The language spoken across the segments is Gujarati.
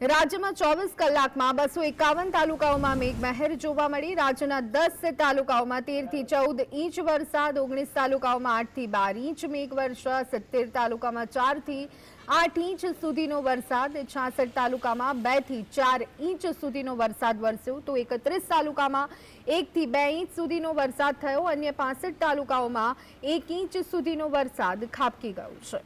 રાજ્યમાં 24 કલાકમાં 251 તાલુકાઓમાં મેઘમહેર જોવા મળી। રાજ્યના 10 તાલુકાઓમાં 13 થી 14 ઇંચ વરસાદ, 19 તાલુકાઓમાં 8 થી 12 ઇંચ મેઘવર્ષા, 17 તાલુકામાં 4 થી 8 ઇંચ સુધીનો વરસાદ, 66 તાલુકામાં 2 થી 4 ઇંચ સુધીનો વરસાદ વરસ્યો, તો 31 તાલુકામાં 1 થી 2 ઇંચ સુધીનો વરસાદ થયો। અન્ય 65 તાલુકાઓમાં 1 ઇંચ સુધીનો વરસાદ ખાબકી ગયો છે।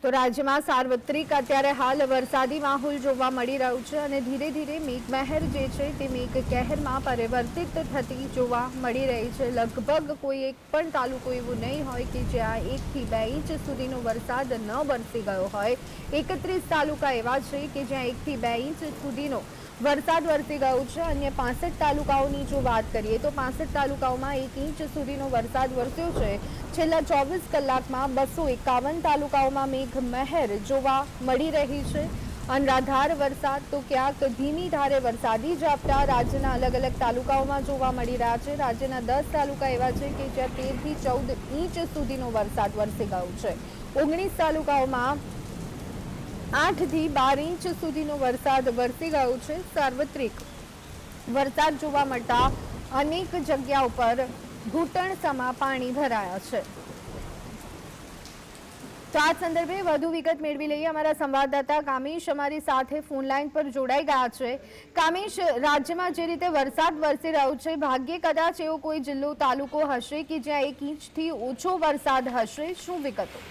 તો રાજ્યમાં સાર્વત્રિક અત્યારે હાલ વરસાદી માહોલ જોવા મળી રહ્યો છે અને ધીરે ધીરે મેઘમહેર જે છે તે મેઘ કહેરમાં પરિવર્તિત થતી જોવા મળી રહી છે। લગભગ કોઈ એક પણ તાલુકો એવો નહીં હોય કે જ્યાં 1 થી 2 ઇંચ સુધીનો વરસાદ ન વરસી ગયો હોય। 31 તાલુકા એવા છે કે જ્યાં 1 થી 2 ઇંચ સુધીનો વરસાદ વરસી ગયો છે। અન્ય 65 તાલુકાઓની જો વાત કરીએ તો 65 તાલુકાઓમાં 1 ઇંચ સુધીનો વરસાદ વરસ્યો છે। છેલ્લા 24 કલાકમાં 251 તાલુકાઓમાં મેઘમહેર જોવા મળી રહી છે। અનરાધાર વરસાદ તો ક્યાંક ધીમી ધારે વરસાદી ઝાપટા રાજ્યના અલગ અલગ તાલુકાઓમાં જોવા મળી રહ્યા છે। રાજ્યના 10 તાલુકા એવા છે કે જ્યાં 13 થી 14 ઇંચ સુધીનો વરસાદ વરસી ગયો છે। 19 તાલુકાઓમાં 8 થી 12 ઇંચ સુધીનો વરસાદ વરસી ગયો છે। સાર્વત્રિક વરસાદ જોવા મળતા અનેક જગ્યાઓ પર ઘૂંટણસમા પાણી ભરાયા છે। તો આ સંદર્ભે વધુ વિગત મેળવી લઈએ। અમારા સંવાદદાતા કામેશ અમારી સાથે ફોન લાઈન પર જોડાઈ ગયા છે। કામેશ, રાજ્યમાં જે રીતે વરસાદ વરસી રહ્યો છે, ભાગ્યે કદાચ એવો કોઈ જિલ્લો તાલુકો હશે કે જ્યાં 1 ઇંચથી ઓછો વરસાદ હશે, શું વિગતો?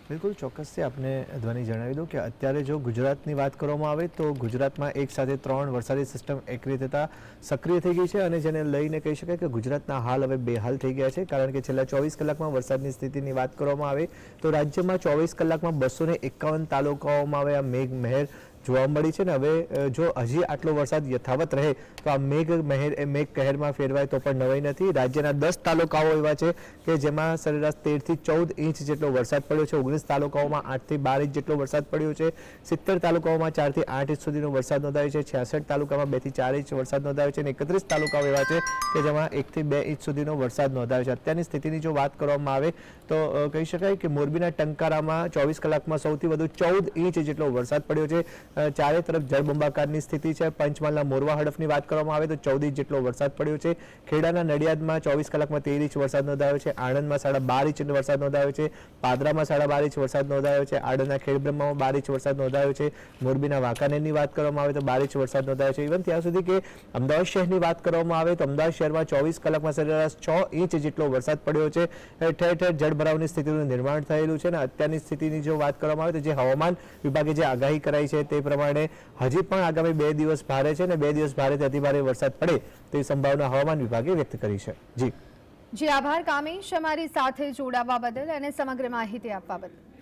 બિલકુલ ચોક્કસથી આપને ધ્વનિ જણાવી દઉં કે અત્યારે જો ગુજરાતની વાત કરવામાં આવે તો ગુજરાતમાં એક સાથે 3 વરસાદી સિસ્ટમ એકરી થતાં સક્રિય થઈ ગઈ છે અને જેને લઈને કહી શકાય કે ગુજરાતના હાલ હવે બેહાલ થઈ ગયા છે। કારણ કે છેલ્લા 24 કલાકમાં વરસાદની સ્થિતિની વાત કરવામાં આવે તો રાજ્યમાં 24 કલાકમાં 251 તાલુકાઓમાં હવે આ મેઘમહેર જોવા મળી છે ને હવે જો હજી આટલો વરસાદ યથાવત રહે તો આ મેઘ કહેરમાં ફેરવાય તો પણ નવાઈ નથી। રાજ્યના 10 તાલુકાઓ એવા છે કે જેમાં સરેરાશ 13 થી 14 ઇંચ જેટલો વરસાદ પડ્યો છે। 19 તાલુકાઓમાં 8 થી 12 ઇંચ જેટલો વરસાદ પડ્યો છે। 70 તાલુકાઓમાં 4 થી 8 ઇંચ સુધીનો વરસાદ નોંધાયો છે। 66 તાલુકામાં 2 થી 4 ઇંચ વરસાદ નોંધાયો છે અને 31 તાલુકાઓ એવા છે કે જેમાં 1 થી 2 ઇંચ સુધીનો વરસાદ નોંધાયો છે। અત્યારની સ્થિતિની જો વાત કરવામાં આવે તો કહી શકાય કે મોરબીના ટંકારામાં 24 કલાકમાં સૌથી વધુ 14 ઇંચ જેટલો વરસાદ પડ્યો છે। ચારે તરફ જળબંબાકારની સ્થિતિ છે। પંચમહાલના મોરવા હડફની વાત કરવામાં આવે તો 14 ઇંચ જેટલો વરસાદ પડ્યો છે। ખેડાના નડિયાદમાં 24 કલાકમાં 13 ઇંચ વરસાદ નોંધાયો છે। આણંદમાં 12.5 ઇંચ વરસાદ નોંધાયો છે। પાદરામાં 12.5 ઇંચ વરસાદ નોંધાયો છે। આણંદના ખેડબ્રહ્મામાં 12 ઇંચ વરસાદ નોંધાયો છે। મોરબીના વાંકાનેરની વાત કરવામાં આવે તો 12 ઇંચ વરસાદ નોંધાયો છે। ઇવન ત્યાં સુધી કે અમદાવાદ શહેરની વાત કરવામાં આવે તો અમદાવાદ શહેરમાં 24 કલાકમાં સરેરાશ 6 ઇંચ જેટલો વરસાદ પડ્યો છે। ઠેર ઠેર જળભરાવની સ્થિતિનું નિર્માણ થયેલું છે અને અત્યારની સ્થિતિની જો વાત કરવામાં આવે તો જે હવામાન વિભાગે જે આગાહી કરાઈ છે તે પ્રમાણે હજી પણ આગામી 2 દિવસ ભારે છે અને 2 દિવસ ભારેથી અતિભારે વરસાદ પડે તેવી સંભાવના હવામાન વિભાગે વ્યક્ત કરી છે। જી આભાર કામેશ, અમારી સાથે જોડાવા બદલ અને સમગ્ર માહિતી આપવા બદલ।